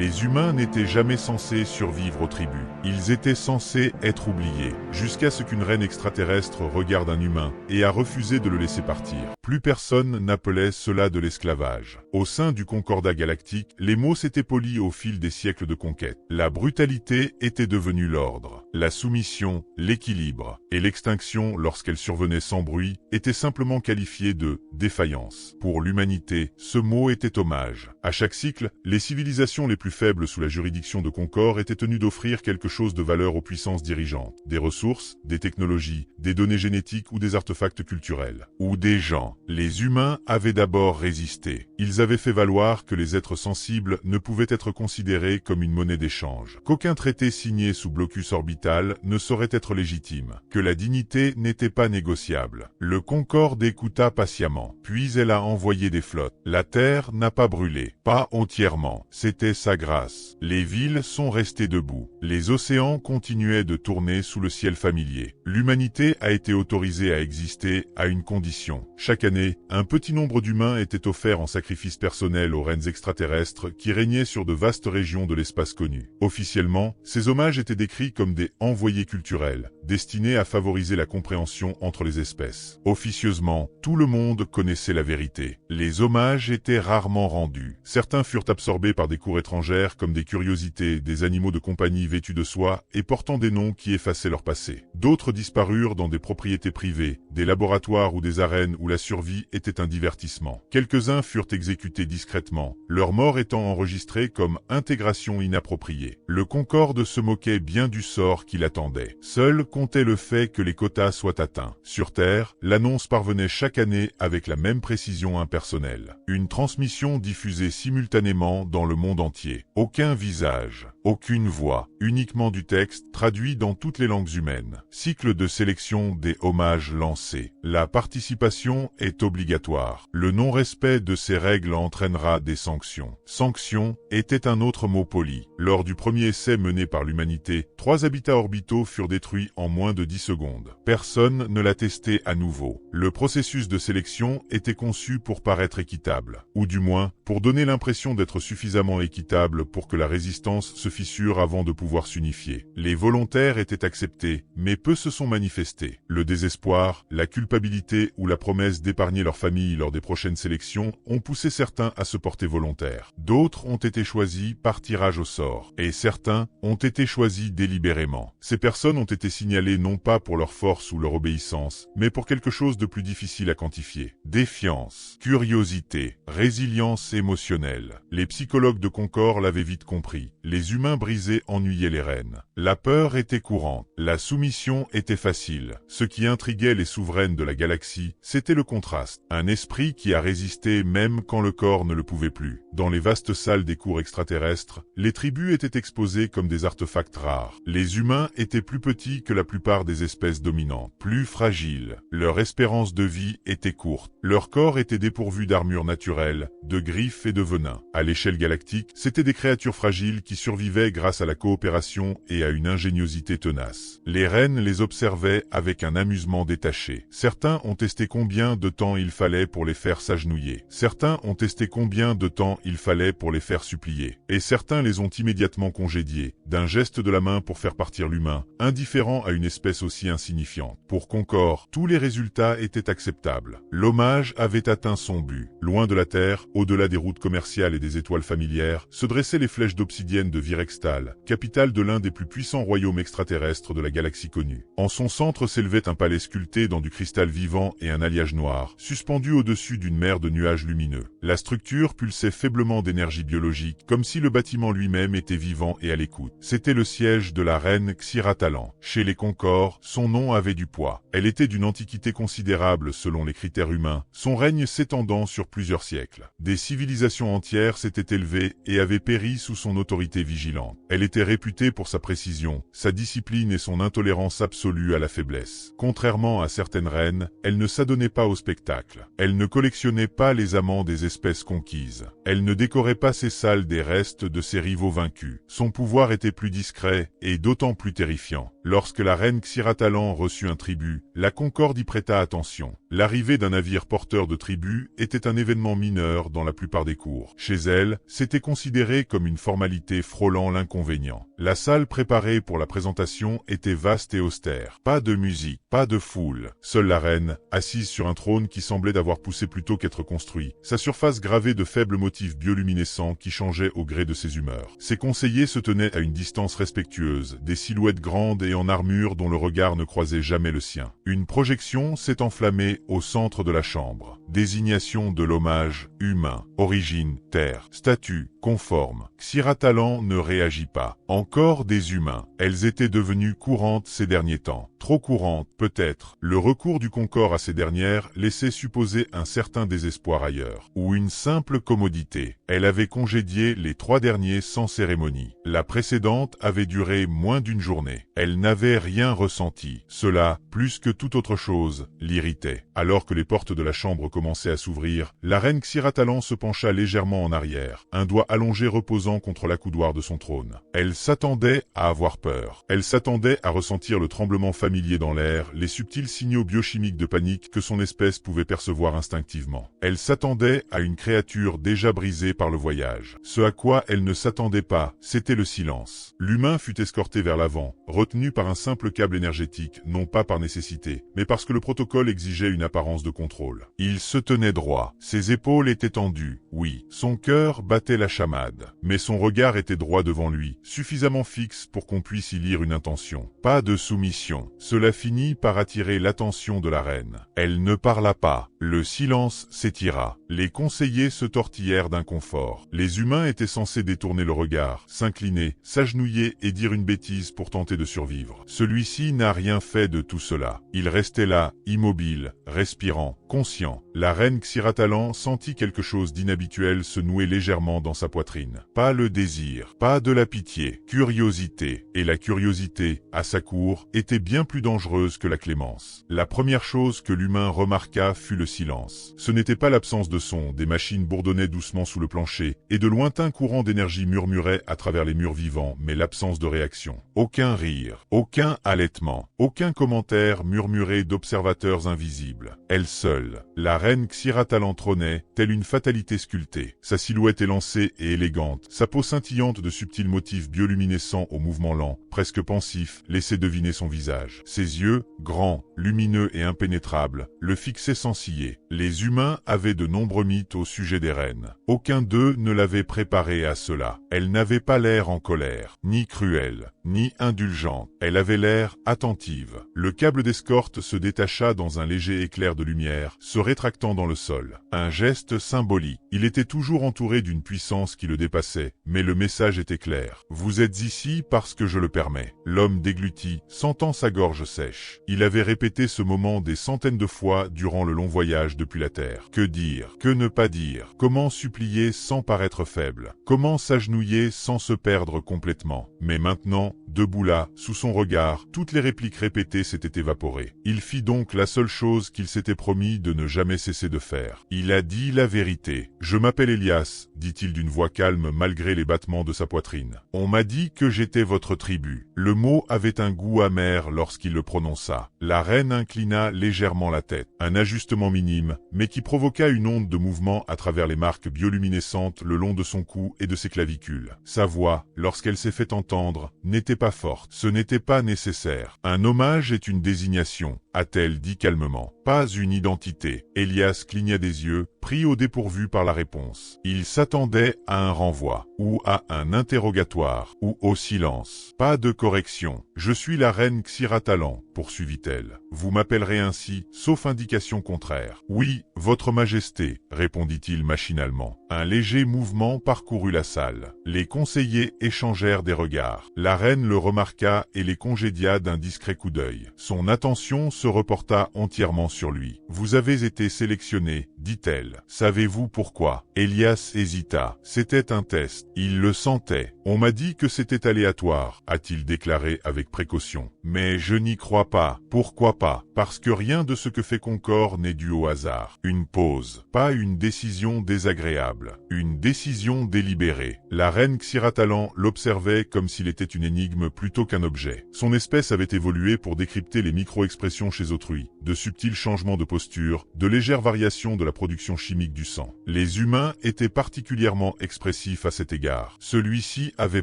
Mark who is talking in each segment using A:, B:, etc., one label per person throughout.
A: Les humains n'étaient jamais censés survivre aux tribus. Ils étaient censés être oubliés, jusqu'à ce qu'une reine extraterrestre regarde un humain et a refusé de le laisser partir. Plus personne n'appelait cela de l'esclavage. Au sein du Concordat galactique, les mots s'étaient polis au fil des siècles de conquête. La brutalité était devenue l'ordre. La soumission, l'équilibre et l'extinction, lorsqu'elle survenait sans bruit, étaient simplement qualifiées de défaillance. Pour l'humanité, ce mot était hommage. À chaque cycle, les civilisations les plus faibles sous la juridiction de Concorde étaient tenues d'offrir quelque chose de valeur aux puissances dirigeantes. Des ressources, des technologies, des données génétiques ou des artefacts culturels. Ou des gens. Les humains avaient d'abord résisté. Ils avaient fait valoir que les êtres sensibles ne pouvaient être considérés comme une monnaie d'échange. Qu'aucun traité signé sous blocus orbital ne saurait être légitime. Que la dignité n'était pas négociable. Le Concorde écouta patiemment. Puis elle a envoyé des flottes. La Terre n'a pas brûlé. Pas entièrement. C'était sa grâce. Les villes sont restées debout. Les océans continuaient de tourner sous le ciel familier. L'humanité a été autorisée à exister à une condition. Chaque année, un petit nombre d'humains était offert en sacrifice personnel aux reines extraterrestres qui régnaient sur de vastes régions de l'espace connu. Officiellement, ces hommages étaient décrits comme des envoyés culturels, destinés à favoriser la compréhension entre les espèces. Officieusement, tout le monde connaissait la vérité. Les hommages étaient rarement rendus. Certains furent absorbés par des cours étrangères comme des curiosités, des animaux de compagnie vêtus de soie et portant des noms qui effaçaient leur passé. D'autres disparurent dans des propriétés privées, des laboratoires ou des arènes où la survie était un divertissement. Quelques-uns furent exécutés discrètement, leur mort étant enregistrée comme intégration inappropriée. Le Concorde se moquait bien du sort qui l'attendait. Seul comptait le fait que les quotas soient atteints. Sur Terre, l'annonce parvenait chaque année avec la même précision impersonnelle. Une transmission diffusée simultanément dans le monde entier. Aucun visage, aucune voix, uniquement du texte traduit dans toutes les langues humaines. Cycle de sélection des hommages lancés. La participation est obligatoire. Le non-respect de ces règles entraînera des sanctions. Sanction était un autre mot poli. Lors du premier essai mené par l'humanité, 3 habitats orbitaux furent détruits en moins de 10 secondes. Personne ne l'a testé à nouveau. Le processus de sélection était conçu pour paraître équitable, ou du moins, pour donner l'impression d'être suffisamment équitable pour que la résistance se fissure avant de pouvoir s'unifier. Les volontaires étaient acceptés, mais peu se sont manifestés. Le désespoir, la culpabilité ou la promesse d'épargner leur famille lors des prochaines sélections ont poussé certains à se porter volontaires. D'autres ont été choisis par tirage au sort, et certains ont été choisis délibérément. Ces personnes ont été signalées non pas pour leur force ou leur obéissance, mais pour quelque chose de plus difficile à quantifier. Défiance, curiosité, résilience émotionnelle. Les psychologues de Concorde l'avaient vite compris. Les humains brisés ennuyaient les reines. La peur était courante. La soumission était facile. Ce qui intriguait les souveraines de la galaxie, c'était le contraste. Un esprit qui a résisté même quand le corps ne le pouvait plus. Dans les vastes salles des cours extraterrestres, les tribus étaient exposées comme des artefacts rares. Les humains étaient plus petits que la plupart des espèces dominantes, plus fragiles. Leur espérance de vie était courte. Leur corps était dépourvu d'armure naturelle, de griffes et de venin. À l'échelle galactique, c'étaient des créatures fragiles qui survivaient grâce à la coopération et à une ingéniosité tenace. Les reines les observaient avec un amusement détaché. Certains ont testé combien de temps il fallait pour les faire s'agenouiller. Certains ont testé combien de temps il fallait pour les faire supplier. Et certains les ont immédiatement congédiés, d'un geste de la main pour faire partir l'humain, indifférent à une espèce aussi insignifiante. Pour Concorde, tous les résultats étaient acceptables. L'hommage avait atteint son but. Loin de la Terre, au-delà des routes commerciales et des étoiles familières, se dressaient les flèches d'obsidienne de Virextal, capitale de l'un des plus puissants royaumes extraterrestres de la galaxie connue. En son centre s'élevait un palais sculpté dans du cristal vivant et un alliage noir, suspendu au-dessus d'une mer de nuages lumineux. La structure pulsait faiblement d'énergie biologique, comme si le bâtiment lui-même était vivant et à l'écoute. C'était le siège de la reine Xiratalan. Chez les Concorde, son nom avait du poids. Elle était d'une antiquité considérable selon les critères humains, son règne s'étendant sur plusieurs siècles. Des civilisations entières s'étaient élevées et avaient péri sous son autorité vigilante. Elle était réputée pour sa précision, sa discipline et son intolérance absolue à la faiblesse. Contrairement à certaines reines, elle ne s'adonnait pas au spectacle. Elle ne collectionnait pas les amants des espèces conquises. Elle ne décorait pas ses salles des restes de ses rivaux vaincus. Son pouvoir était plus discret et d'autant plus terrifiant. Lorsque la reine Xiratalan reçut un tribut, la Concorde y prêta attention. L'arrivée d'un navire porteur de tribus était un événement mineur dans la plupart des cours. Chez elle, c'était considéré comme une formalité frôlant l'inconvénient. La salle préparée pour la présentation était vaste et austère. Pas de musique, pas de foule. Seule la reine, assise sur un trône qui semblait d'avoir poussé plutôt qu'être construit. Sa surface gravée de faibles motifs bioluminescents qui changeaient au gré de ses humeurs. Ses conseillers se tenaient à une distance respectueuse, des silhouettes grandes et en armure dont le regard ne croisait jamais le sien. Une projection s'est enflammée au centre de la chambre. Désignation de l'hommage, humain, origine, terre, statut, conforme. Xiratalan ne réagit pas. Encore des humains. Elles étaient devenues courantes ces derniers temps. Trop courantes, peut-être. Le recours du Concorde à ces dernières laissait supposer un certain désespoir ailleurs. Ou une simple commodité. Elle avait congédié les 3 derniers sans cérémonie. La précédente avait duré moins d'une journée. Elle n'avait rien ressenti. Cela, plus que toute autre chose, l'irritait. Alors que les portes de la chambre commençaient à s'ouvrir, la reine Xiratalan se pencha légèrement en arrière, un doigt allongé reposant contre l'accoudoir de son trône. Elle s'attendait à avoir peur. Elle s'attendait à ressentir le tremblement familier dans l'air, les subtils signaux biochimiques de panique que son espèce pouvait percevoir instinctivement. Elle s'attendait à une créature déjà brisée par le voyage. Ce à quoi elle ne s'attendait pas, c'était le silence. L'humain fut escorté vers l'avant, retenu par un simple câble énergétique, non pas par nécessité, mais parce que le protocole exigeait une apparence de contrôle. Il se tenait droit, ses épaules étaient tendues, oui, son cœur battait la chamade, mais son regard était droit devant lui, suffisamment fixe pour qu'on puisse y lire une intention. Pas de soumission. Cela finit par attirer l'attention de la reine. Elle ne parla pas. Le silence s'étira. Les conseillers se tortillèrent d'inconfort. Les humains étaient censés détourner le regard, s'incliner, s'agenouiller et dire une bêtise pour tenter de survivre. Celui-ci n'a rien fait de tout cela. Il restait là, immobile, respirant, conscient. La reine Xiratalan sentit quelque chose d'inhabituel se nouer légèrement dans sa poitrine. Pas le désir, pas de la pitié, curiosité. Et la curiosité, à sa cour, était bien plus dangereuse que la clémence. La première chose que l'humain remarqua fut le silence. Ce n'était pas l'absence de son, des machines bourdonnaient doucement sous le plancher, et de lointains courants d'énergie murmuraient à travers les murs vivants, mais l'absence de réaction. Aucun rire, aucun halètement, aucun commentaire murmuré d'observateurs invisibles. Elle seule, la reine Xiratalan trônait, telle une fatalité sculptée. Sa silhouette élancée et élégante, sa peau scintillante de subtils motifs bioluminescents au mouvement lent, presque pensif, laissait deviner son visage. Ses yeux, grands, lumineux et impénétrables, le fixaient sans ciller. Les humains avaient de nombreux mythes au sujet des reines. Aucun d'eux ne l'avait préparée à cela. Elle n'avait pas l'air en colère, ni cruelle, ni indulgente. Elle avait l'air attentive. Le câble d'escorte se détacha dans un léger éclair de lumière, se rétractant dans le sol. Un geste symbolique. Il était toujours entouré d'une puissance qui le dépassait, mais le message était clair. Vous êtes ici parce que je le permets. L'homme déglutit, sentant sa gorge sèche. Il avait répété ce moment des centaines de fois durant le long voyage depuis la Terre. Que dire? Que ne pas dire? Comment supplier sans paraître faible? Comment s'agenouiller sans se perdre complètement? Mais maintenant, debout là, sous son regard, toutes les répliques répétées s'étaient évaporées. Il fit donc la seule chose qu'il s'était promis de ne jamais cesser de faire. Il a dit la vérité. Je m'appelle Elias, dit-il d'une voix calme malgré les battements de sa poitrine. On m'a dit que j'étais votre tribu. Le mot avait un goût amer lorsqu'il le prononça. La reine inclina légèrement la tête. Un ajustement minime, mais qui provoqua une onde de mouvement à travers les marques bioluminescentes le long de son cou et de ses clavicules. Sa voix, lorsqu'elle s'est fait entendre, n'était pas forte. Ce n'était pas nécessaire. Un hommage est une désignation, a-t-elle dit calmement. Pas une identité. Elias cligna des yeux, pris au dépourvu par la réponse. Il s'attendait à un renvoi, ou à un interrogatoire, ou au silence. Pas de correction. Je suis la reine Xiratalan, poursuivit-elle. Vous m'appellerez ainsi, sauf indication contraire. Oui, votre majesté, répondit-il machinalement. Un léger mouvement parcourut la salle. Les conseillers échangèrent des regards. La reine le remarqua et les congédia d'un discret coup d'œil. Son attention se reporta entièrement sur lui. Vous avez été sélectionné, dit-elle. Savez-vous pourquoi? Elias hésita. C'était un test. Il le sentait. On m'a dit que c'était aléatoire, a-t-il déclaré avec précaution. Mais je n'y crois pas. Pourquoi pas? Parce que rien de ce que fait Concorde n'est dû au hasard. Une pause. Pas une décision désagréable. Une décision délibérée. La reine Xiratalan l'observait comme s'il était une énigme plutôt qu'un objet. Son espèce avait évolué pour décrypter les micro-expressions chez autrui, de subtils changements de posture, de légères variations de la production chimique du sang. Les humains étaient particulièrement expressifs à cet égard. Celui-ci avait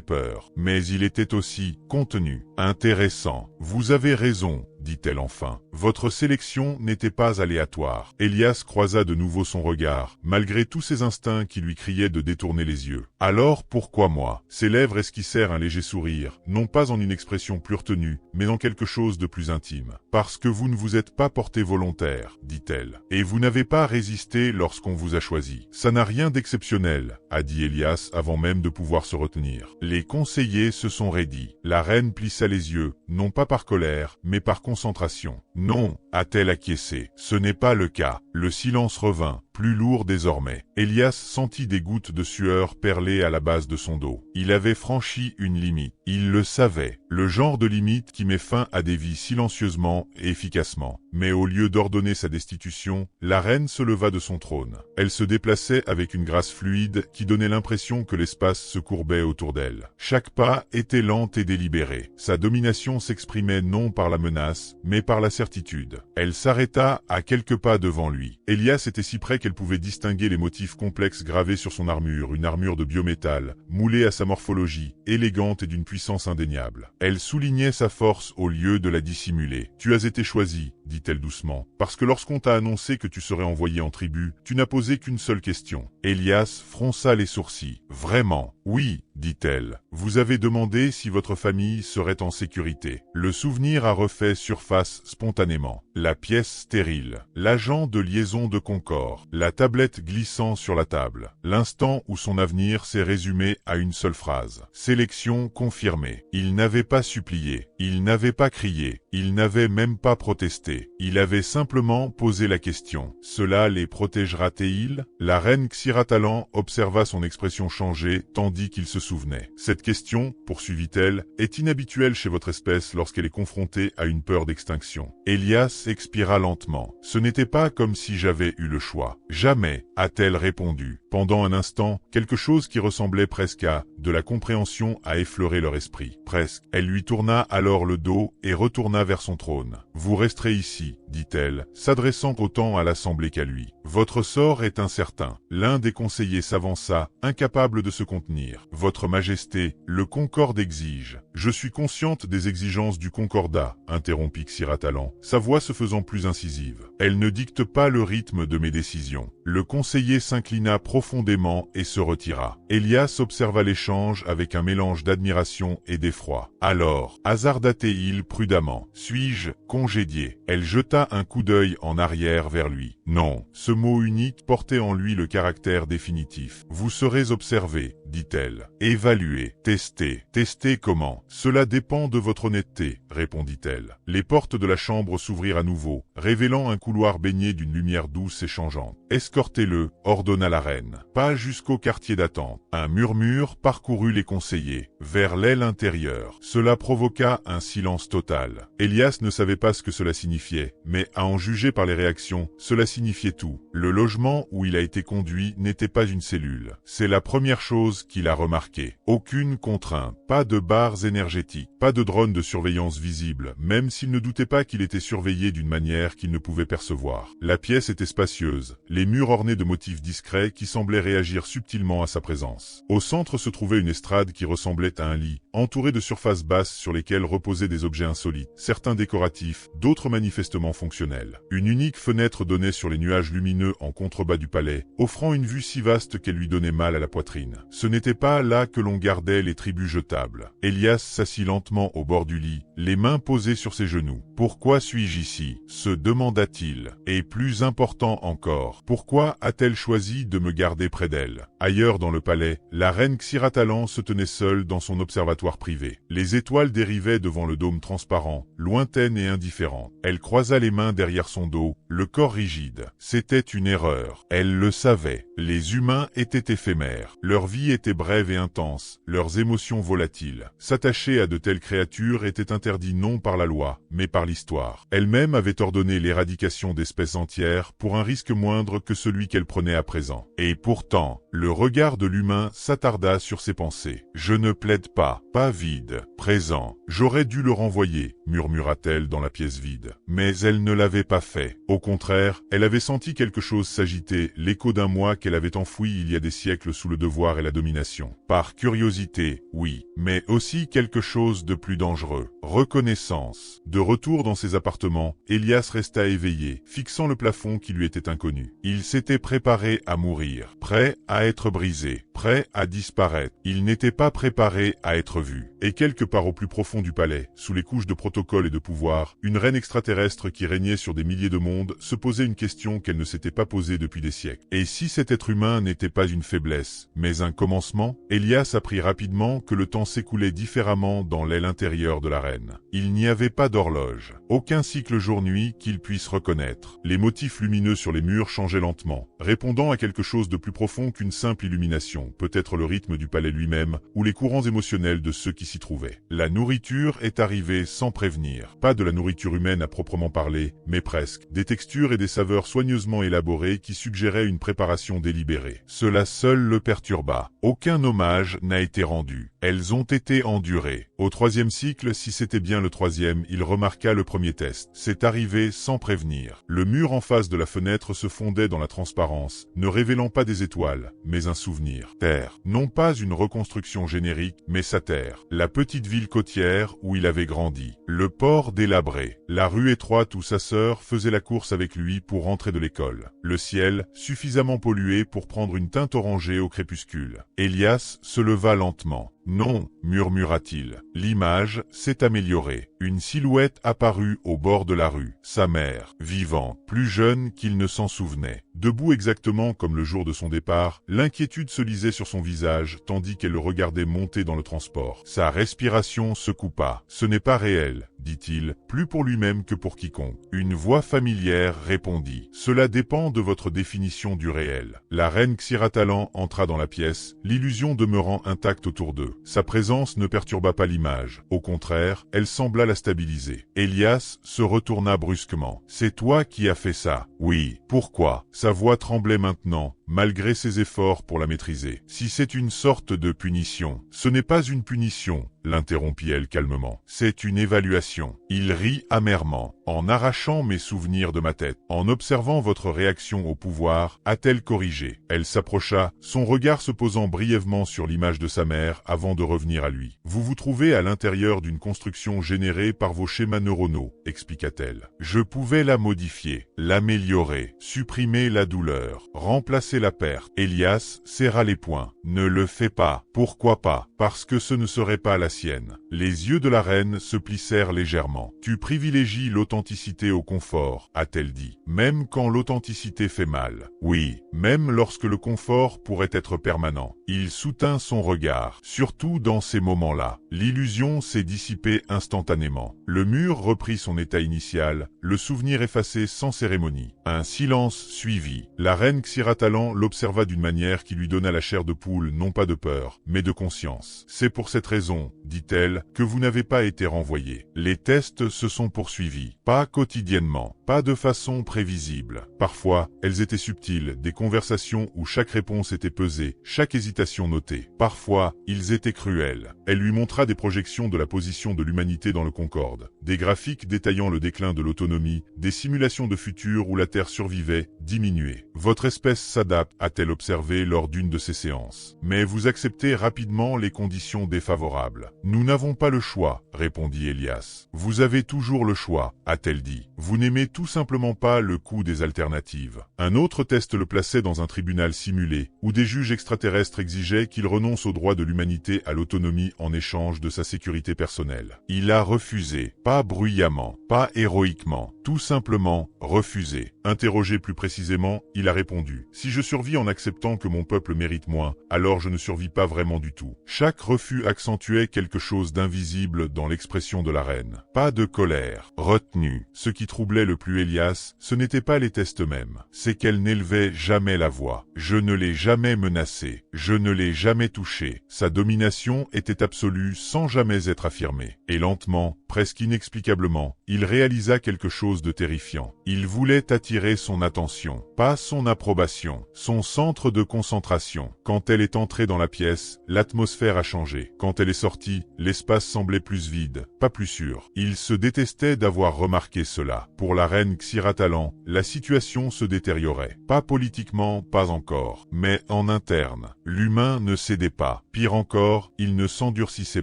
A: peur, mais il était aussi contenu. Intéressant. Vous avez raison, dit-elle enfin. Votre sélection n'était pas aléatoire. Elias croisa de nouveau son regard, malgré tous ses instincts qui lui criaient de détourner les yeux. Alors pourquoi moi? Ses lèvres esquissèrent un léger sourire, non pas en une expression plus retenue, mais en quelque chose de plus intime. Parce que vous ne vous êtes pas porté volontaire, dit-elle. Et vous n'avez pas résisté lorsqu'on vous a choisi. Ça n'a rien d'exceptionnel, a dit Elias avant même de pouvoir se retenir. Les conseillers se sont raidis. La reine plissa les yeux, non pas par colère, mais par concentration. Non, a-t-elle acquiescé. Ce n'est pas le cas. Le silence revint, plus lourd désormais. Elias sentit des gouttes de sueur perler à la base de son dos. Il avait franchi une limite. Il le savait. Le genre de limite qui met fin à des vies silencieusement et efficacement. Mais au lieu d'ordonner sa destitution, la reine se leva de son trône. Elle se déplaçait avec une grâce fluide qui donnait l'impression que l'espace se courbait autour d'elle. Chaque pas était lent et délibéré. Sa domination s'exprimait non par la menace, mais par la certitude. Elle s'arrêta à quelques pas devant lui. Elias était si près qu'elle pouvait distinguer les motifs complexes gravés sur son armure, une armure de biométal, moulée à sa morphologie, élégante et d'une puissance indéniable. Elle soulignait sa force au lieu de la dissimuler. « Tu as été choisi, » dit-elle doucement, « parce que lorsqu'on t'a annoncé que tu serais envoyé en tribu, tu n'as posé qu'une seule question. » Elias fronça les sourcils. « Vraiment ? » « Oui, » dit-elle. « Vous avez demandé si votre famille serait en sécurité. » Le souvenir a refait surface spontanément. La pièce stérile, l'agent de liaison de Concorde, la tablette glissant sur la table. L'instant où son avenir s'est résumé à une seule phrase. Sélection confirmée. Il n'avait pas supplié, il n'avait pas crié, il n'avait même pas protesté. Il avait simplement posé la question. Cela les protégera-t-il? La reine Xiratalan observa son expression changer tandis qu'il se souvenait. Cette question, poursuivit-elle, est inhabituelle chez votre espèce lorsqu'elle est confrontée à une peur d'extinction. Elias expira lentement. Ce n'était pas comme si j'avais eu le choix. Jamais, a-t-elle répondu. Pendant un instant, quelque chose qui ressemblait presque à de la compréhension a effleuré leur esprit. Presque. Elle lui tourna alors le dos et retourna vers son trône. Vous resterez ici, dit-elle, s'adressant autant à l'assemblée qu'à lui. Votre sort est incertain. L'un des conseillers s'avança, incapable de se contenir. Votre Majesté, le Concorde exige. Je suis consciente des exigences du Concordat, interrompit Xiratalan, sa voix se faisant plus incisive. Elle ne dicte pas le rythme de mes décisions. Le conseiller s'inclina profondément et se retira. Elias observa l'échange avec un mélange d'admiration et d'effroi. Alors, hasarda-t-il prudemment. Suis-je congédié? Elle jeta un coup d'œil en arrière vers lui. Non, ce mot unique portait en lui le caractère définitif. Vous serez observé, dit-elle. Évalué, testé. Testé comment? Cela dépend de votre honnêteté, répondit-elle. Les portes de la chambre s'ouvrirent à nouveau, révélant un couloir baigné d'une lumière douce et changeante. Escortez-le, ordonna la reine. Pas jusqu'au quartier d'attente. Un murmure parcourut les conseillers, vers l'aile intérieure. Cela provoqua un silence total. Elias ne savait pas ce que cela signifiait, mais à en juger par les réactions, cela signifiait tout. Le logement où il a été conduit n'était pas une cellule. C'est la première chose qu'il a remarqué. Aucune contrainte, pas de barres énergétiques, pas de drone de surveillance visible, même s'il ne doutait pas qu'il était surveillé d'une manière qu'il ne pouvait percevoir. La pièce était spacieuse, les murs ornés de motifs discrets qui semblaient réagir subtilement à sa présence. Au centre se trouvait une estrade qui ressemblait à un lit, entourée de surfaces basses sur lesquelles reposaient des objets insolites, certains décoratifs, d'autres manifestement fonctionnels. Une unique fenêtre donnait sur les nuages lumineux en contrebas du palais, offrant une vue si vaste qu'elle lui donnait mal à la poitrine. Ce n'était pas là que l'on gardait les tributs jetables. Elias s'assit lentement au bord du lit, les mains posées sur ses genoux. « Pourquoi suis-je ici ?» se demanda-t-il. Et plus important encore, pourquoi a-t-elle choisi de me garder près d'elle? Ailleurs dans le palais, la reine Xiratalan se tenait seule dans son observatoire privé. Les étoiles dérivaient devant le dôme transparent, lointaines et indifférentes. Elle croisa les mains derrière son dos, le corps rigide. C'était une erreur. Elle le savait. Les humains étaient éphémères. Leur vie était brève et intense, leurs émotions volatiles. S'attacher à de telles créatures était interdit non par la loi, mais par l'histoire. Elle-même avait ordonné l'éradication d'espèces entières pour un risque moindre que celui qu'elle prenait à présent. Et pourtant, le regard de l'humain s'attarda sur ses pensées. « Je ne plaide pas, pas vide, présent. J'aurais dû le renvoyer, murmura-t-elle dans la pièce vide. Mais elle ne l'avait pas fait. Au contraire, elle avait senti quelque chose s'agiter, l'écho d'un moi qu'elle avait enfoui il y a des siècles sous le devoir et la domination. Par curiosité, oui, mais aussi quelque chose de plus dangereux. Reconnaissance. De retour dans ses appartements, Elias resta éveillé, fixant le plafond qui lui était inconnu. Il s'était préparé à mourir, prêt à être brisé, prêt à disparaître. Il n'était pas préparé à être vu. Et quelque part au plus profond du palais, sous les couches de protocole et de pouvoir, une reine extraterrestre qui régnait sur des milliers de mondes se posait une question qu'elle ne s'était pas posée depuis des siècles. Et si cet être humain n'était pas une faiblesse, mais un commencement? Elias apprit rapidement que le temps s'écoulait différemment dans l'aile intérieure de la reine. Il n'y avait pas d'horloge, aucun cycle jour-nuit qu'il puisse reconnaître. Les motifs lumineux sur les murs changeaient lentement, répondant à quelque chose de plus profond qu'une simple illumination, peut-être le rythme du palais lui-même, ou les courants émotionnels de ceux qui s'y trouvaient. La nourriture est arrivée sans prévenir. Pas de la nourriture humaine à proprement parler, mais presque. Des textures et des saveurs soigneusement élaborées qui suggéraient une préparation délibérée. Cela seul le perturba. Aucun hommage n'a été rendu. Elles ont été endurées. Au troisième cycle, si c'était bien le troisième, il remarqua le premier test. C'est arrivé sans prévenir. Le mur en face de la fenêtre se fondait dans la transparence, ne révélant pas des étoiles, mais un souvenir. Terre. Non pas une reconstruction générique, mais sa terre. La petite ville côtière où il avait grandi. Le port délabré. La rue étroite où sa sœur faisait la course avec lui pour rentrer de l'école. Le ciel, suffisamment pollué pour prendre une teinte orangée au crépuscule. Elias se leva lentement. Non, murmura-t-il. L'image s'est améliorée. Une silhouette apparut au bord de la rue. Sa mère, vivante, plus jeune qu'il ne s'en souvenait. Debout exactement comme le jour de son départ, l'inquiétude se lisait sur son visage tandis qu'elle le regardait monter dans le transport. Sa respiration se coupa. Ce n'est pas réel, dit-il, plus pour lui-même que pour quiconque. Une voix familière répondit. Cela dépend de votre définition du réel. La reine Xiratalan entra dans la pièce, l'illusion demeurant intacte autour d'eux. Sa présence ne perturba pas l'image. Au contraire, elle sembla la stabiliser. Elias se retourna brusquement. C'est toi qui as fait ça. Oui. Pourquoi? Sa voix tremblait maintenant, malgré ses efforts pour la maîtriser. Si c'est une sorte de punition, ce n'est pas une punition, l'interrompit-elle calmement. C'est une évaluation. Il rit amèrement. En arrachant mes souvenirs de ma tête, en observant votre réaction au pouvoir, a-t-elle corrigé? Elle s'approcha, son regard se posant brièvement sur l'image de sa mère avant de revenir à lui. Vous vous trouvez à l'intérieur d'une construction générée par vos schémas neuronaux, expliqua-t-elle. Je pouvais la modifier, l'améliorer, supprimer la douleur, remplacer la perte. Elias serra les poings. Ne le fais pas. Pourquoi pas? Parce que ce ne serait pas la sienne. Les yeux de la reine se plissèrent légèrement. Tu privilégies l'authenticité au confort, a-t-elle dit. Même quand l'authenticité fait mal. Oui, même lorsque le confort pourrait être permanent. Il soutint son regard. Surtout dans ces moments-là. L'illusion s'est dissipée instantanément. Le mur reprit son état initial, le souvenir effacé sans cérémonie. Un silence suivit. La reine Xiratalan l'observa d'une manière qui lui donna la chair de poule, non pas de peur, mais de conscience. C'est pour cette raison, dit-elle, que vous n'avez pas été renvoyé. Les tests se sont poursuivis. Pas quotidiennement, pas de façon prévisible. Parfois, elles étaient subtiles, des conversations où chaque réponse était pesée, chaque hésitation notée. Parfois, ils étaient cruels. Elle lui montra des projections de la position de l'humanité dans le Concorde, des graphiques détaillant le déclin de l'autonomie, des simulations de futur où la Terre survivait, diminuait. Votre espèce s'adapte, a-t-elle observé lors d'une de ces séances. Mais vous acceptez rapidement les conditions défavorables. Nous n'avons pas le choix, répondit Elias. Vous avez toujours le choix, a-t-elle dit. Vous n'aimez tout simplement pas le coût des alternatives. Un autre test le plaçait dans un tribunal simulé, où des juges extraterrestres exigeaient qu'il renonce au droit de l'humanité à l'autonomie en échange de sa sécurité personnelle. Il a refusé, pas bruyamment, pas héroïquement, tout simplement refusé. Interrogé plus précisément, il a répondu « Si je survis en acceptant que mon peuple mérite moins, alors je ne survis pas vraiment du tout. » Chaque refus accentuait quelque chose d'invisible dans l'expression de la reine. Pas de colère, retenue. Ce qui troublait le plus Elias, ce n'était pas les tests eux-mêmes, c'est qu'elle n'élevait jamais la voix. Je ne l'ai jamais menacée, je ne l'ai jamais touchée. Sa domination était absolue sans jamais être affirmée. Et lentement, presque inexplicablement, il réalisa quelque chose de terrifiant. Il voulait attirer son attention, pas son approbation, son centre de concentration. Quand elle est entrée dans la pièce, l'atmosphère a changé. Quand elle est sortie, lui, l'espace semblait plus vide, pas plus sûr. Il se détestait d'avoir remarqué cela. Pour la reine Xiratalan, la situation se détériorait. Pas politiquement, pas encore, mais en interne. L'humain ne cédait pas. Pire encore, il ne s'endurcissait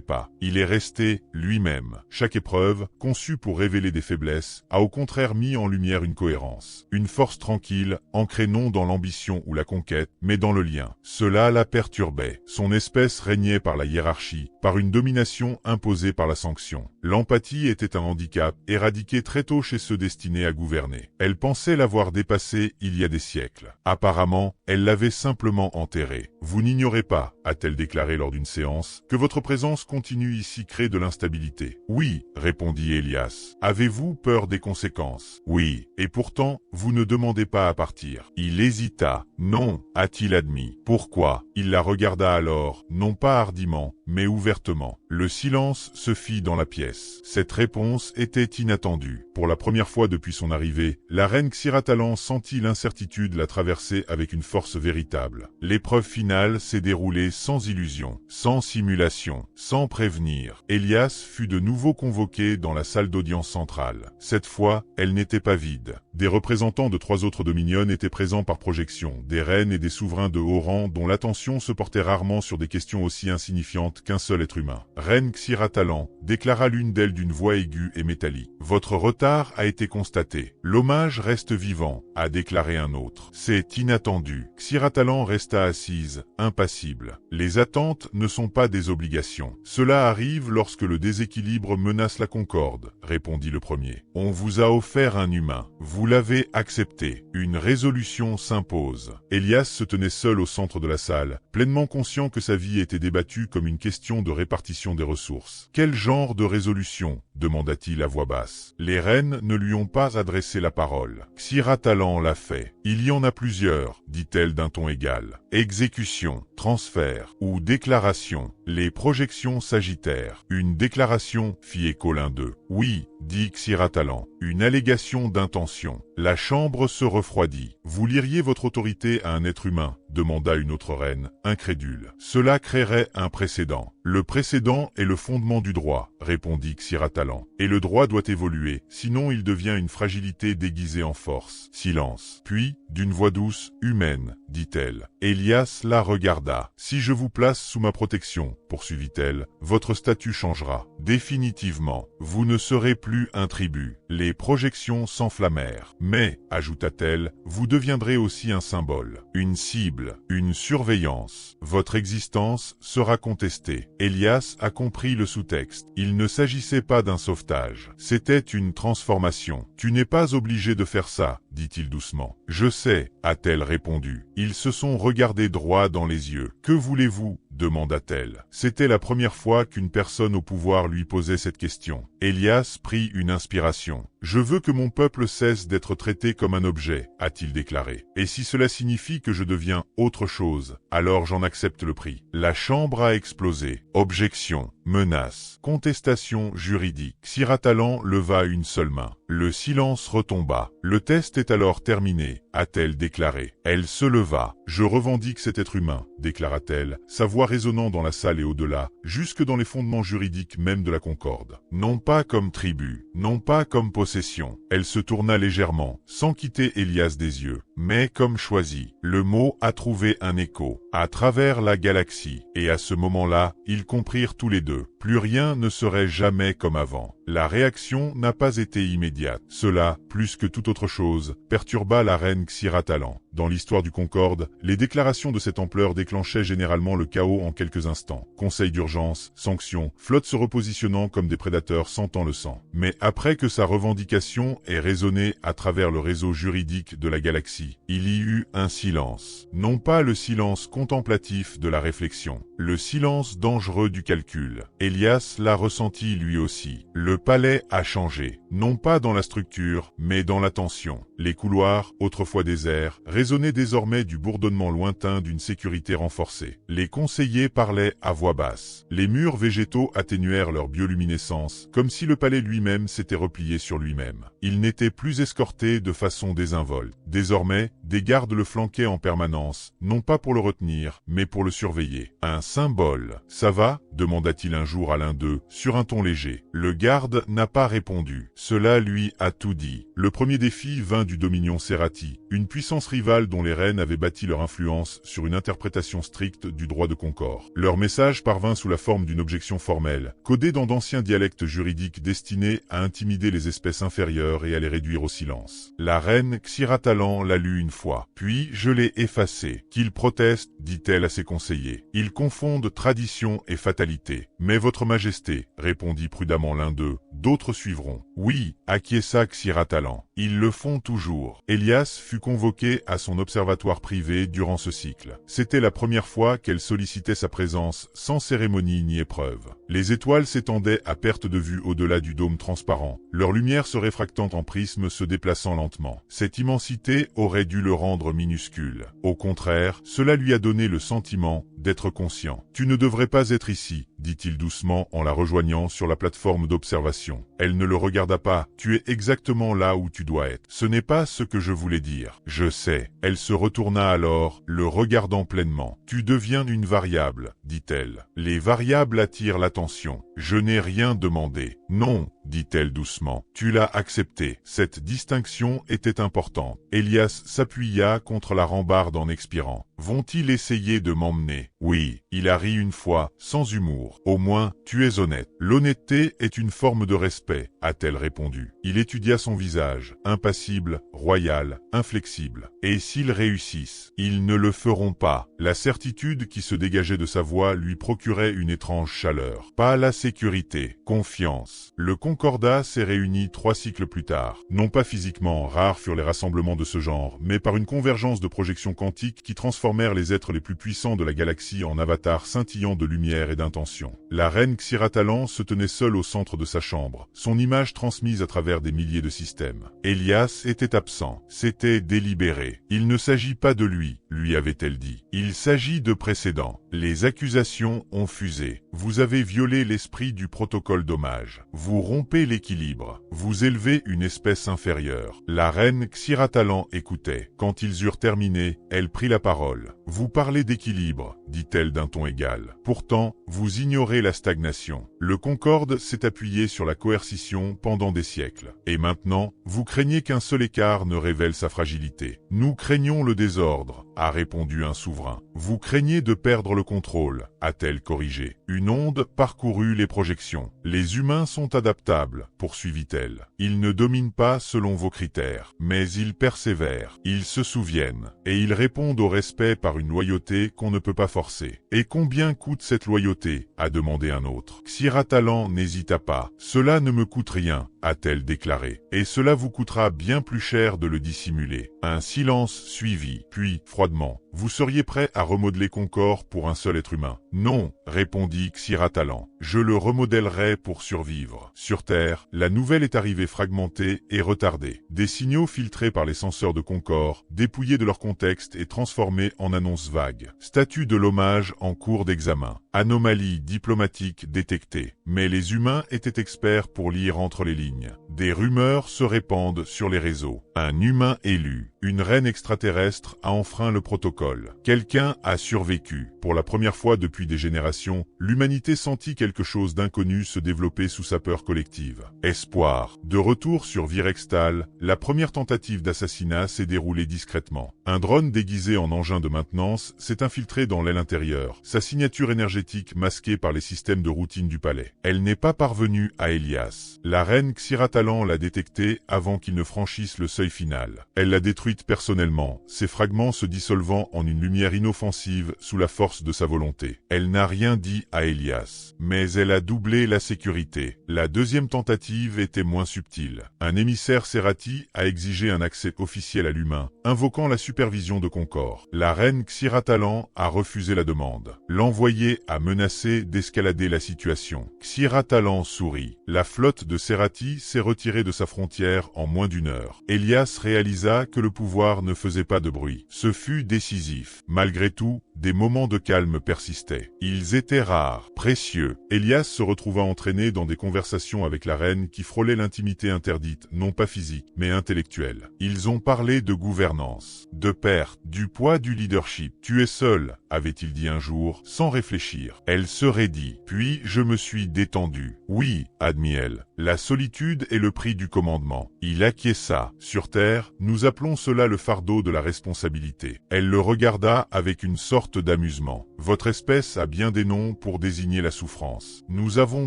A: pas. Il est resté lui-même. Chaque épreuve, conçue pour révéler des faiblesses, a au contraire mis en lumière une cohérence. Une force tranquille, ancrée non dans l'ambition ou la conquête, mais dans le lien. Cela la perturbait. Son espèce régnait par la hiérarchie, par une domination imposée par la sanction. L'empathie était un handicap, éradiqué très tôt chez ceux destinés à gouverner. Elle pensait l'avoir dépassé il y a des siècles. Apparemment, elle l'avait simplement enterré. Vous n'ignorez pas, a-t-elle déclaré lors d'une séance, que votre présence continue ici crée de l'instabilité. Oui, répondit Elias. Avez-vous peur des conséquences? Oui, et pourtant, vous ne demandez pas à partir. Il hésita. Non, a-t-il admis. Pourquoi? Il la regarda alors, non pas hardiment, mais ouvertement. Le silence se fit dans la pièce. Cette réponse était inattendue. Pour la première fois depuis son arrivée, la reine Xiratalan sentit l'incertitude la traverser avec une force véritable. L'épreuve finale s'est déroulée sans illusion, sans simulation, sans prévenir. Elias fut de nouveau convoqué dans la salle d'audience centrale. Cette fois, elle n'était pas vide. Des représentants de 3 autres dominions étaient présents par projection, des reines et des souverains de haut rang dont l'attention se portait rarement sur des questions aussi insignifiantes qu'un seul être humain. Reine Xiratalan, déclara l'une d'elles d'une voix aiguë et métallique. Votre retard a été constaté. L'hommage reste vivant, a déclaré un autre. C'est inattendu. Xiratalan resta assise, impassible. Les attentes ne sont pas des obligations. Cela arrive lorsque le déséquilibre menace la concorde, répondit le premier. On vous a offert un humain. Vous l'avez accepté. Une résolution s'impose. Elias se tenait seul au centre de la salle, pleinement conscient que sa vie était débattue comme une question de répartition des ressources. Quel genre de résolution? Demanda-t-il à voix basse. Les reines ne lui ont pas adressé la parole. Xiratalan l'a fait. Il y en a plusieurs, dit-elle d'un ton égal. Exécution, transfert ou déclaration. Les projections sagittaires. Une déclaration, fit écho l'un d'eux. Oui, dit Xiratalan. Une allégation d'intention. La chambre se refroidit. Vous liriez votre autorité à un être humain, demanda une autre reine, incrédule. Cela créerait un précédent. Le précédent est le fondement du droit, répondit Xiratalan. Et le droit doit évoluer, sinon il devient une fragilité déguisée en force. Silence. Puis, d'une voix douce, humaine, dit-elle. Elias la regarda. Si je vous place sous ma protection, poursuivit-elle, votre statut changera. Définitivement. Vous ne serez plus un tribut. Les projections s'enflammèrent. Mais, ajouta-t-elle, vous deviendrez aussi un symbole, une cible, une surveillance. Votre existence sera contestée. Elias a compris le sous-texte. Il ne s'agissait pas d'un sauvetage. C'était une transformation. Tu n'es pas obligé de faire ça, dit-il doucement. Je sais, a-t-elle répondu. Ils se sont regardés droit dans les yeux. Que voulez-vous? Demanda-t-elle. C'était la première fois qu'une personne au pouvoir lui posait cette question. Elias prit une inspiration. Je veux que mon peuple cesse d'être traité comme un objet, a-t-il déclaré. Et si cela signifie que je deviens autre chose, alors j'en accepte le prix. La chambre a explosé. Objection, menace, contestation juridique. Xiratalan leva une seule main. Le silence retomba. Le test est alors terminé, a-t-elle déclaré. Elle se leva. Je revendique cet être humain, déclara-t-elle, sa voix résonnant dans la salle et au-delà, jusque dans les fondements juridiques même de la concorde. Non pas comme tribu, non pas comme possession. Elle se tourna légèrement, sans quitter Elias des yeux, mais comme choisi. Le mot a trouvé un écho, à travers la galaxie, et à ce moment-là, ils comprirent tous les deux. Plus rien ne serait jamais comme avant. La réaction n'a pas été immédiate. Cela, plus que toute autre chose, perturba la reine Xiratalan. Dans l'histoire du Concorde, les déclarations de cette ampleur déclenchaient généralement le chaos en quelques instants. Conseil d'urgence, sanctions, flotte se repositionnant comme des prédateurs sentant le sang. Mais après que sa revendication ait résonné à travers le réseau juridique de la galaxie, il y eut un silence. Non pas le silence contemplatif de la réflexion, le silence dangereux du calcul. Elias l'a ressenti lui aussi. Le palais a changé, non pas dans la structure, mais dans l'attention. Les couloirs, autrefois déserts, résonnaient désormais du bourdonnement lointain d'une sécurité renforcée. Les conseillers parlaient à voix basse. Les murs végétaux atténuèrent leur bioluminescence, comme si le palais lui-même s'était replié sur lui-même. Il n'était plus escorté de façon désinvolte. Désormais, des gardes le flanquaient en permanence, non pas pour le retenir, mais pour le surveiller. Un symbole. « Ça va » demanda-t-il un jour à l'un d'eux, sur un ton léger. Le garde n'a pas répondu. Cela lui a tout dit. Le premier défi vint du Dominion Serrati, une puissance rivale dont les reines avaient bâti leur influence sur une interprétation stricte du droit de Concorde. Leur message parvint sous la forme d'une objection formelle, codée dans d'anciens dialectes juridiques destinés à intimider les espèces inférieures et à les réduire au silence. La reine Xiratalan l'a lu une fois, puis je l'ai effacé. Qu'il proteste, dit-elle à ses conseillers. Ils confondent tradition et fatalité. Mais votre majesté, répondit prudemment l'un d'eux, d'autres suivront. Oui, acquiesça Xiratalan. Ils le font toujours. Elias fut convoqué à son observatoire privé durant ce cycle. C'était la première fois qu'elle sollicitait sa présence sans cérémonie ni épreuve. Les étoiles s'étendaient à perte de vue au-delà du dôme transparent, leur lumière se réfractant en prisme se déplaçant lentement. Cette immensité aurait dû le rendre minuscule. Au contraire, cela lui a donné le sentiment d'être conscient. « Tu ne devrais pas être ici », dit-il doucement en la rejoignant sur la plateforme d'observation. Elle ne le regarda pas. « Tu es exactement là où tu dois être. Ce n'est pas ce que je voulais dire. Je sais. » Elle se retourna alors, le regardant pleinement. « Tu deviens une variable, dit-elle. Les variables attirent l'attention. Je n'ai rien demandé. Non, dit-elle doucement. Tu l'as accepté. Cette distinction était importante. Elias s'appuya contre la rambarde en expirant. Vont-ils essayer de m'emmener? Oui, il a ri une fois, sans humour. Au moins, tu es honnête. L'honnêteté est une forme de respect, a-t-elle répondu. Il étudia son visage, impassible, royal, inflexible. Et s'ils réussissent, ils ne le feront pas. La certitude qui se dégageait de sa voix lui procurait une étrange chaleur. Pas la sécurité, confiance. Le Concordat s'est réuni 3 cycles plus tard. Non pas physiquement, rares furent les rassemblements de ce genre, mais par une convergence de projections quantiques qui transformèrent les êtres les plus puissants de la galaxie en avatars scintillants de lumière et d'intention. La reine Xiratalan se tenait seule au centre de sa chambre, son image transmise à travers des milliers de systèmes. Elias était absent, c'était délibéré. Il ne s'agit pas de lui, lui avait-elle dit. Il s'agit de précédents. Les accusations ont fusé. Vous avez violé l'esprit du protocole d'hommage. Vous rompez l'équilibre. Vous élevez une espèce inférieure. La reine Xiratalan écoutait. Quand ils eurent terminé, elle prit la parole. Vous parlez d'équilibre, dit-elle d'un ton égal. Pourtant, vous ignorez la stagnation. Le Concorde s'est appuyé sur la coercition pendant des siècles. Et maintenant, vous craignez qu'un seul écart ne révèle sa fragilité. Nous craignons le désordre, a répondu un souverain. Vous craignez de perdre le contrôle, a-t-elle corrigé. Une onde parcourut les projections. Les humains sont adaptables, poursuivit-elle. Ils ne dominent pas selon vos critères, mais ils persévèrent. Ils se souviennent, et ils répondent au respect par une loyauté qu'on ne peut pas forcer. Et combien coûte cette loyauté? A demandé un autre. Xiratalan n'hésita pas. Cela ne me coûte rien, a-t-elle déclaré. Et cela vous coûtera bien plus cher de le dissimuler. Un silence suivit, puis, froidement, vous seriez prêt à remodeler Concorde pour un seul être humain? Non, répondit Xiratalan. Je le remodèlerai pour survivre. Sur Terre, la nouvelle est arrivée fragmentée et retardée. Des signaux filtrés par les senseurs de Concorde, dépouillés de leur contexte et transformés en annonces vagues. Statut de l'hommage en cours d'examen. Anomalie diplomatique détectée. Mais les humains étaient experts pour lire entre les lignes. Des rumeurs se répandent sur les réseaux. Un humain élu, une reine extraterrestre a enfreint le protocole. Quelqu'un a survécu. Pour la première fois depuis des générations, l'humanité sentit quelque chose d'inconnu se développer sous sa peur collective. Espoir. De retour sur Virextal, la première tentative d'assassinat s'est déroulée discrètement. Un drone déguisé en engin de maintenance s'est infiltré dans l'aile intérieure, sa signature énergétique masquée par les systèmes de routine du palais. Elle n'est pas parvenue à Elias. La reine Xiratalan l'a détecté avant qu'il ne franchisse le seuil final. Elle l'a détruit détruite personnellement, ses fragments se dissolvant en une lumière inoffensive sous la force de sa volonté. Elle n'a rien dit à Elias, mais elle a doublé la sécurité. La deuxième tentative était moins subtile. Un émissaire Serati a exigé un accès officiel à l'humain, invoquant la supervision de Concorde. La reine Xiratalan a refusé la demande. L'envoyé a menacé d'escalader la situation. Xiratalan sourit. La flotte de Serati s'est retirée de sa frontière en moins d'1 heure. Elias réalisa que le pouvoir ne faisait pas de bruit. Ce fut décisif. Malgré tout, des moments de calme persistaient. Ils étaient rares, précieux. Elias se retrouva entraîné dans des conversations avec la reine qui frôlaient l'intimité interdite, non pas physique, mais intellectuelle. Ils ont parlé de gouvernance, de perte, du poids du leadership. « Tu es seul », avait-il dit un jour, sans réfléchir. Elle se raidit. Puis je me suis détendu. « Oui », admit-elle, « la solitude est le prix du commandement. » Il acquiesça. Sur terre, nous appelons cela le fardeau de la responsabilité. Elle le regarda avec une sorte d'amusement. Votre espèce a bien des noms pour désigner la souffrance. Nous avons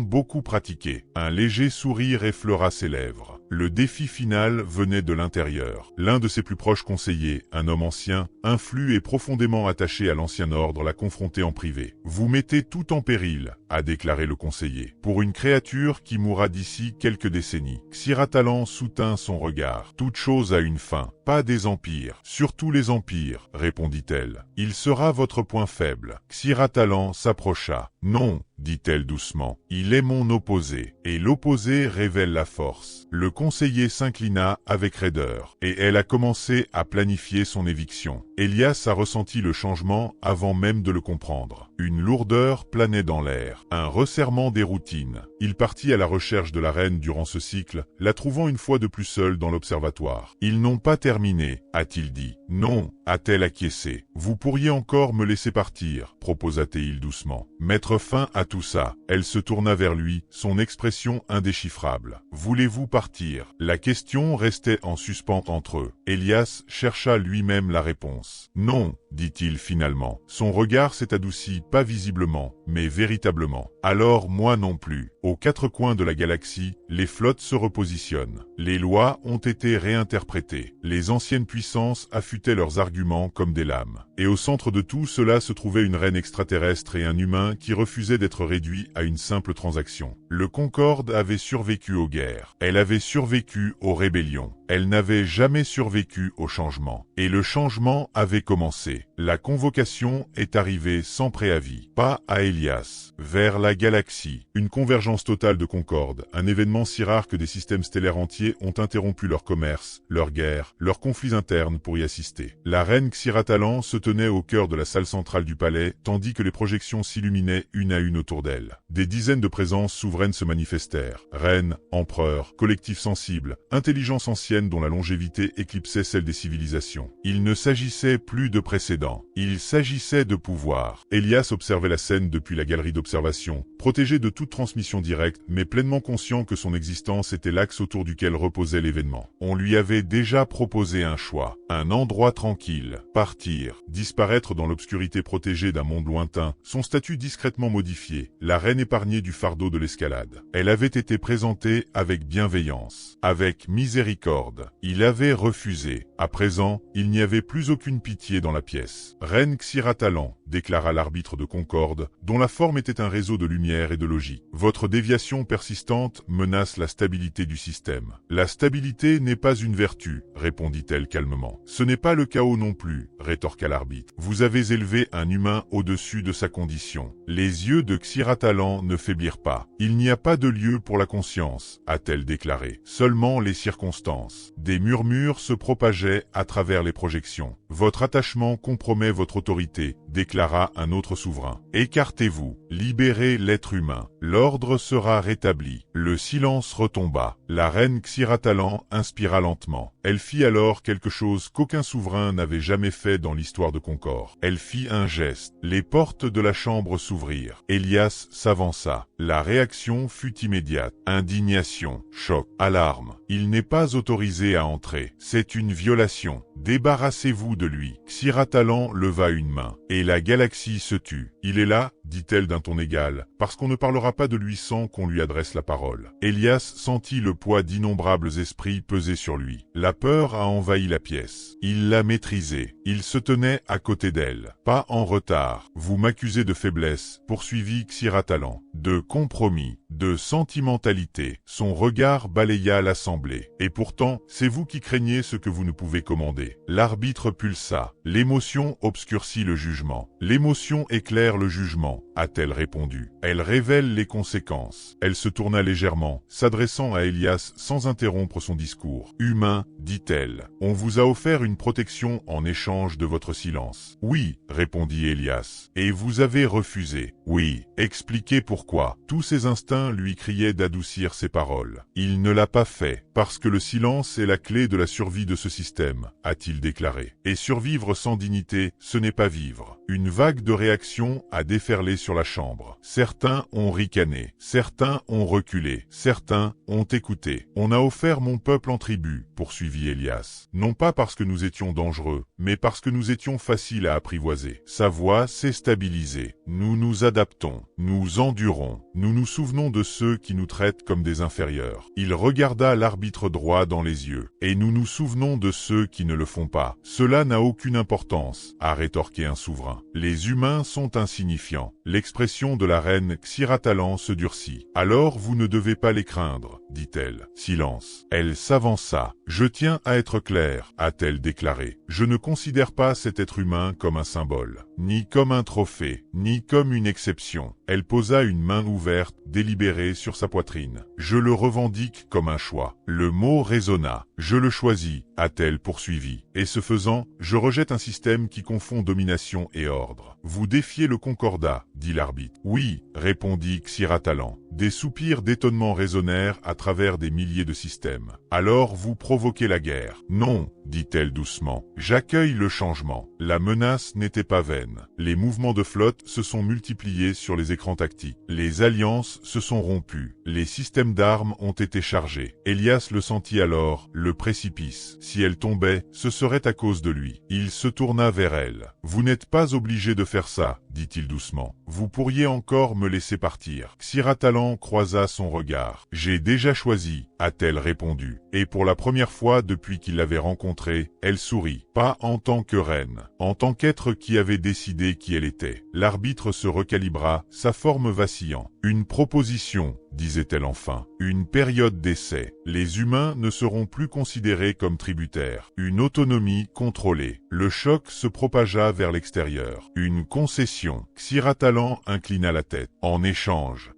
A: beaucoup pratiqué. Un léger sourire effleura ses lèvres. Le défi final venait de l'intérieur. L'un de ses plus proches conseillers, un homme ancien, influ et profondément attaché à l'ancien ordre, l'a confronté en privé. « Vous mettez tout en péril », a déclaré le conseiller, « pour une créature qui mourra d'ici quelques décennies. » Xiratalan soutint son regard. « Toute chose a une fin, pas des empires. Surtout les empires, répondit-elle. Il sera votre point faible. » Xiratalan s'approcha. « Non, dit-elle doucement, il est mon opposé, et l'opposé révèle la force. » Le conseiller s'inclina avec raideur, et elle a commencé à planifier son éviction. Elias a ressenti le changement avant même de le comprendre. Une lourdeur planait dans l'air, un resserrement des routines. Il partit à la recherche de la reine durant ce cycle, la trouvant une fois de plus seule dans l'observatoire. « Ils n'ont pas terminé, a-t-il dit. »« Non, a-t-elle acquiescé. »« Vous pourriez encore me laisser partir, proposa-t-il doucement. »« Mettre fin à tout ça. » Elle se tourna vers lui, son expression indéchiffrable. « Voulez-vous partir ?» La question restait en suspens entre eux. Elias chercha lui-même la réponse. « Non, dit-il finalement. » Son regard s'est adouci, pas visiblement, mais véritablement. « Alors moi non plus. » Aux quatre coins de la galaxie, les flottes se repositionnent. Les lois ont été réinterprétées. Les anciennes puissances affûtaient leurs arguments comme des lames. Et au centre de tout cela se trouvait une reine extraterrestre et un humain qui refusait d'être réduit à une simple transaction. Le Concorde avait survécu aux guerres. Elle avait survécu aux rébellions. Elle n'avait jamais survécu au changement. Et le changement avait commencé. La convocation est arrivée sans préavis. Pas à Elias. Vers la galaxie. Une convergence totale de Concorde. Un événement si rare que des systèmes stellaires entiers ont interrompu leur commerce, leurs guerres, leurs conflits internes pour y assister. La reine Xiratalan se tenait au cœur de la salle centrale du palais, tandis que les projections s'illuminaient une à une autour d'elle. Des dizaines de présences souveraines se manifestèrent. Reines, empereurs, collectifs sensibles, intelligence ancienne dont la longévité éclipsait celle des civilisations. Il ne s'agissait plus de précédents. Il s'agissait de pouvoir. Elias observait la scène depuis la galerie d'observation, protégé de toute transmission directe, mais pleinement conscient que son existence était l'axe autour duquel reposait l'événement. On lui avait déjà proposé un choix, un endroit tranquille, partir, disparaître dans l'obscurité protégée d'un monde lointain, son statut discrètement modifié, la reine épargnée du fardeau de l'escalade. Elle avait été présentée avec bienveillance, avec miséricorde. Il avait refusé. À présent, il n'y avait plus aucune pitié dans la pièce. « Reine Xiratalan », déclara l'arbitre de Concorde, dont la forme était un réseau de lumière et de logique. « Votre déviation persistante menace la stabilité du système. »« La stabilité n'est pas une vertu, » répondit-elle calmement. « Ce n'est pas le chaos non plus, » rétorqua l'arbitre. « Vous avez élevé un humain au-dessus de sa condition. » Les yeux de Xiratalan ne faiblirent pas. « Il n'y a pas de lieu pour la conscience, » a-t-elle déclaré. « Seulement les circonstances. » Des murmures se propageaient à travers les projections. « Votre attachement compromet votre autorité, » déclara un autre souverain. « Écartez-vous, libérez l'être humain. L'ordre sera rétabli. » Le silence retomba. La reine Xiratalan inspira lentement. Elle fit alors quelque chose qu'aucun souverain n'avait jamais fait dans l'histoire de Concorde. Elle fit un geste. Les portes de la chambre s'ouvrirent. Elias s'avança. La réaction fut immédiate. Indignation, choc, alarme. Il n'est pas autorisé à entrer. C'est une violation. Débarrassez-vous de lui. Xiratalan leva une main. Et et la galaxie se tut. « Il est là, dit-elle d'un ton égal, parce qu'on ne parlera pas de lui sans qu'on lui adresse la parole. » Elias sentit le poids d'innombrables esprits peser sur lui. La peur a envahi la pièce. Il l'a maîtrisée. Il se tenait à côté d'elle. Pas en retard. « Vous m'accusez de faiblesse, poursuivit Xiratalan, de compromis, de sentimentalité. » Son regard balaya l'assemblée. « Et pourtant, c'est vous qui craignez ce que vous ne pouvez commander. » L'arbitre pulsa. L'émotion obscurcit le jugement. L'émotion éclaire le jugement, a-t-elle répondu. Elle révèle les conséquences. Elle se tourna légèrement, s'adressant à Elias sans interrompre son discours. « Humain, dit-elle, on vous a offert une protection en échange de votre silence. »« Oui, répondit Elias. »« Et vous avez refusé. »« Oui. » Expliquez pourquoi. Tous ses instincts lui criaient d'adoucir ses paroles. Il ne l'a pas fait, parce que le silence est la clé de la survie de ce système, a-t-il déclaré. Et survivre sans dignité, ce n'est pas vivre. Une vague de réactions a déferlé sur la chambre. Certains ont ricané, certains ont reculé, certains ont écouté. « On a offert mon peuple en tribut, poursuivit Elias. Non pas parce que nous étions dangereux, mais parce que nous étions faciles à apprivoiser. Sa voix s'est stabilisée. Nous nous adaptons, nous endurons, nous nous souvenons de ceux qui nous traitent comme des inférieurs. » Il regarda l'arbitre droit dans les yeux. « Et nous nous souvenons de ceux qui ne le font pas. Cela n'a aucune importance, a rétorqué un souverain. Les humains sont insignifiants. » L'expression de la reine Xiratalan se durcit. « Alors vous ne devez pas les craindre, dit-elle. » Silence. Elle s'avança. « Je tiens à être claire, a-t-elle déclaré. Je ne considère pas cet être humain comme un symbole, ni comme un trophée, ni comme une exception. » Elle posa une main ouverte, délibérée sur sa poitrine. « Je le revendique comme un choix. » Le mot résonna. « Je le choisis, a-t-elle poursuivi. Et ce faisant, je rejette un système qui confond domination et ordre. Vous défiez le concordat, dit l'arbitre. « Oui, répondit Xiratalan. » Des soupirs d'étonnement résonnèrent à travers des milliers de systèmes. « Alors vous provoquez la guerre. »« Non, dit-elle doucement. J'accueille le changement. » La menace n'était pas vaine. Les mouvements de flotte se sont multipliés sur les écrans tactiques. Les alliances se sont rompues. Les systèmes d'armes ont été chargés. Elias le sentit alors, le précipice. Si elle tombait, ce serait à cause de lui. Il se tourna vers elle. « Vous n'êtes pas obligé de faire ça, dit-il doucement. Vous pourriez encore me laisser partir. » Xiratalan croisa son regard. « J'ai déjà choisi, a-t-elle répondu. » Et pour la première fois depuis qu'il l'avait rencontrée, elle sourit. Pas en tant que reine, en tant qu'être qui avait décidé qui elle était. L'arbitre se recalibra, sa forme vacillant. « Une proposition, disait-elle enfin. Une période d'essai. Les humains ne seront plus considérés comme tributaires. Une autonomie contrôlée. » Le choc se propagea vers l'extérieur. Une concession. Xiratalan inclina la tête. « En échange,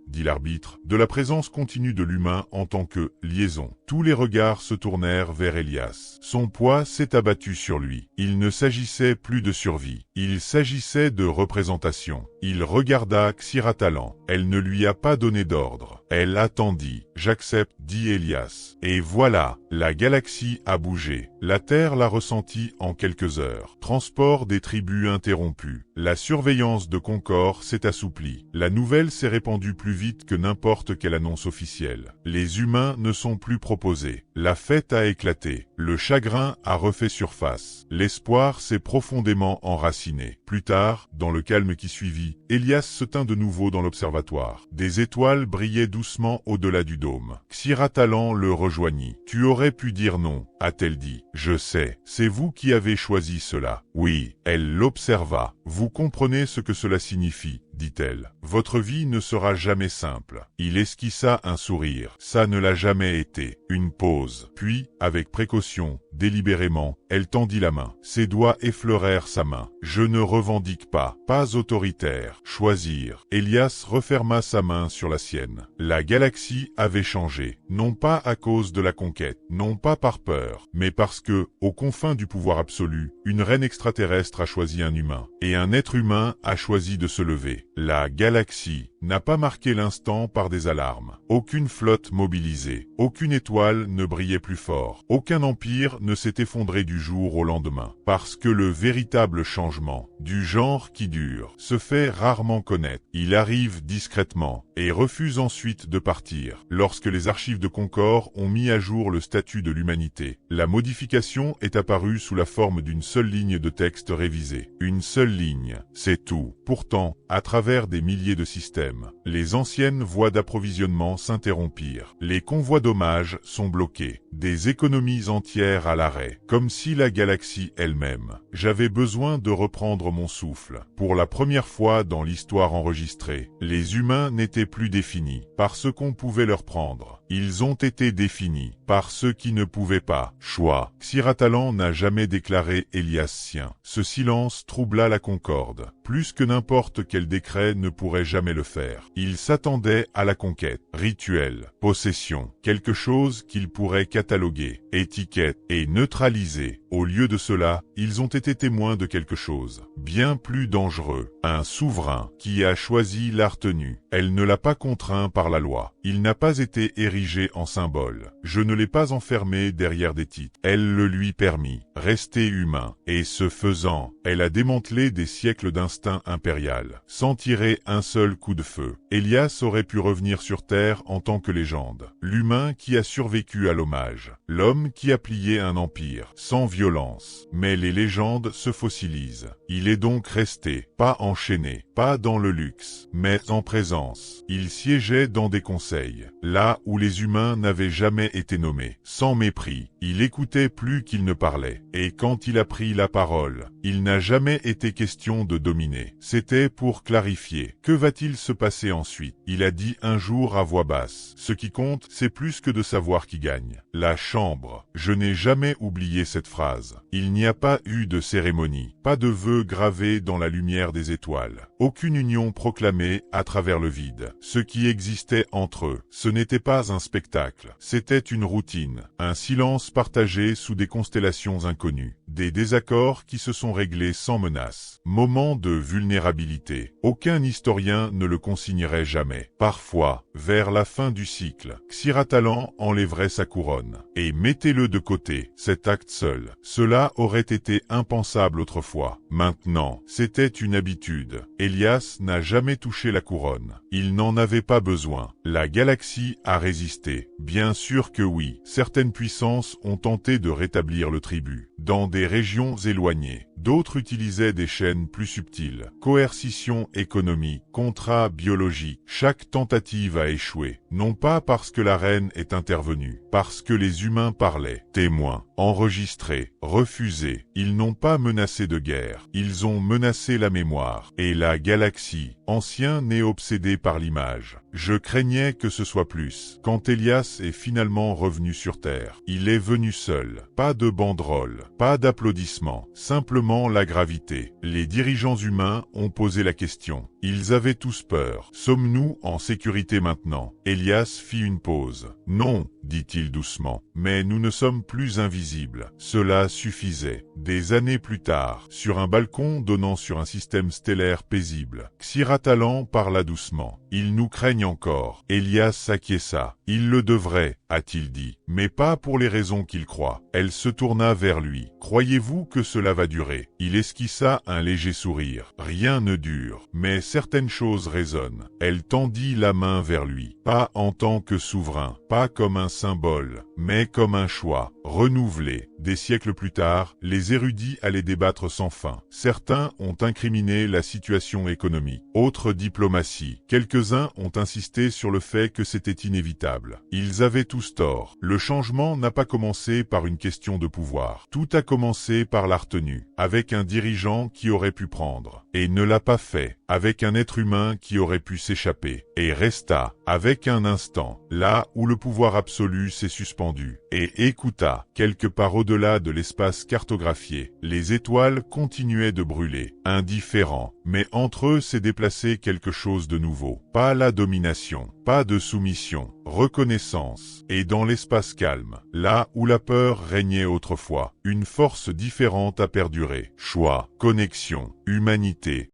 A: dit l'arbitre, de la présence continue de l'humain en tant que liaison. » Tous les regards se tournèrent vers Elias. Son poids s'est abattu sur lui. Il ne s'agissait plus de survie. Il s'agissait de représentation. Il regarda Xiratalan. Elle ne lui a pas donné d'ordre. Elle attendit. « J'accepte, dit Elias. » Et voilà, la galaxie a bougé. La Terre l'a ressenti en quelques heures. Transport des tribus interrompu. La surveillance de Concorde s'est assouplie. La nouvelle s'est répandue plus vite que n'importe quelle annonce officielle. Les humains ne sont plus proposés. La fête a éclaté. Le chagrin a refait surface. L'espoir s'est profondément enraciné. Plus tard, dans le calme qui suivit, Elias se tint de nouveau dans l'observatoire. Des étoiles brillaient doucement au-delà du dôme. Xiratalan le rejoignit. « Tu aurais pu dire non, a-t-elle dit. Je sais, c'est vous qui avez choisi cela. » Oui, elle l'observa. « Vous comprenez ce que cela signifie, dit-elle. Votre vie ne sera jamais simple. » Il esquissa un sourire. Ça ne l'a jamais été. Une pause. Puis, avec précaution, délibérément, elle tendit la main. Ses doigts effleurèrent sa main. « Je ne revendique pas. Pas autoritaire. Choisir. » Elias referma sa main sur la sienne. La galaxie avait changé. Non pas à cause de la conquête, non pas par peur, mais parce que, aux confins du pouvoir absolu, une reine extraterrestre a choisi un humain. Et un être humain a choisi de se lever. La galaxie n'a pas marqué l'instant par des alarmes. Aucune flotte mobilisée, aucune étoile ne brillait plus fort. Aucun empire ne s'est effondré du jour au lendemain. Parce que le véritable changement, du genre qui dure, se fait rarement connaître. Il arrive discrètement et refuse ensuite de partir. Lorsque les archives de Concorde ont mis à jour le statut de l'humanité, la modification est apparue sous la forme d'une seule ligne de texte révisée. Une seule ligne, c'est tout. Pourtant, à travers des milliers de systèmes, les anciennes voies d'approvisionnement s'interrompirent. Les convois d'hommages sont bloqués. Des économies entières à l'arrêt, comme si la galaxie elle-même. J'avais besoin de reprendre mon souffle. Pour la première fois dans l'histoire enregistrée, les humains n'étaient plus définis par ce qu'on pouvait leur prendre. Ils ont été définis par ceux qui ne pouvaient pas. Choix. Xiratalan n'a jamais déclaré Elias sien. Ce silence troubla la Concorde, plus que n'importe quel décret ne pourrait jamais le faire. Il s'attendait à la conquête, rituel, possession, quelque chose qu'il pourrait cataloguer, étiquette et neutraliser. Au lieu de cela, ils ont été témoins de quelque chose bien plus dangereux. Un souverain qui a choisi la retenue. Elle ne l'a pas contraint par la loi. Il n'a pas été érigé en symbole. Je ne l'ai pas enfermé derrière des titres. Elle le lui permit. Rester humain. Et ce faisant, elle a démantelé des siècles d'instinct impérial, sans tirer un seul coup de feu. Elias aurait pu revenir sur Terre en tant que légende. L'humain qui a survécu à l'hommage. L'homme qui a plié un empire, sans violence. Mais les légendes se fossilisent. Il est donc resté, pas enchaîné, pas dans le luxe, mais en présence. Il siégeait dans des conseils, là où les humains n'avaient jamais été nommés. Sans mépris, il écoutait plus qu'il ne parlait. Et quand il a pris la parole, il n'a jamais été question de dominer. C'était pour clarifier. Que va-t-il se passer ensuite? Il a dit un jour à voix basse. Ce qui compte, c'est plus que de savoir qui gagne. La chambre. Je n'ai jamais oublié cette phrase. Il n'y a pas eu de cérémonie, pas de vœux gravés dans la lumière des étoiles. Aucune union proclamée à travers le vide. Ce qui existait entre eux, ce n'était pas un spectacle. C'était une routine. Un silence partagé sous des constellations inconnues. Des désaccords qui se sont réglés sans menace. Moment de vulnérabilité. Aucun historien ne le consignerait jamais. Parfois, vers la fin du cycle, Xiratalan enlèverait sa couronne. Et mettez-le de côté, cet acte seul. Cela aurait été impensable autrefois. Maintenant, c'était une habitude. Elias n'a jamais touché la couronne. Il n'en avait pas besoin. La galaxie a résisté. Bien sûr que oui. Certaines puissances ont tenté de rétablir le tribut. Dans des régions éloignées. D'autres utilisaient des chaînes plus subtiles. Coercition économique, contrat biologique. Chaque tentative a échoué. Non pas parce que la reine est intervenue, parce que les humains parlaient. Témoins, enregistrés, refusés. Ils n'ont pas menacé de guerre. Ils ont menacé la mémoire. Et la galaxie, ancien n'est obsédé par l'image. Je craignais que ce soit plus. Quand Elias est finalement revenu sur Terre, il est venu seul. Pas de banderole, pas d'applaudissements, simplement la gravité. Les dirigeants humains ont posé la question. Ils avaient tous peur. Sommes-nous en sécurité maintenant? Elias fit une pause. Non, dit-il doucement, mais nous ne sommes plus invisibles. Cela suffisait. Des années plus tard, sur un balcon donnant sur un système stellaire paisible, Xiratalan parla doucement. Ils nous craignent encore. Elias s'acquiesça. Il le devrait, a-t-il dit, mais pas pour les raisons qu'il croit. Elle se tourna vers lui. Croyez-vous que cela va durer? Il esquissa un léger sourire. Rien ne dure, mais certaines choses résonnent. Elle tendit la main vers lui. Pas en tant que souverain, pas comme un symbole, mais comme un choix, renouvelé. Des siècles plus tard, les érudits allaient débattre sans fin. Certains ont incriminé la situation économique, autres diplomatie. Quelques-uns ont insisté sur le fait que c'était inévitable. Ils avaient tous tort. Le changement n'a pas commencé par une question de pouvoir. Tout a commencé par la retenue, avec un dirigeant qui aurait pu prendre, et ne l'a pas fait, avec un être humain qui aurait pu s'échapper, et resta, avec un instant, là où le pouvoir absolu s'est suspendu, et écouta, quelque part au-delà de l'espace cartographié. Les étoiles continuaient de brûler, indifférents, mais entre eux s'est déplacé quelque chose de nouveau. Pas la domination, pas de soumission, reconnaissance. Et dans l'espace calme, là où la peur régnait autrefois, une force différente a perduré. Choix, connexion, humanité.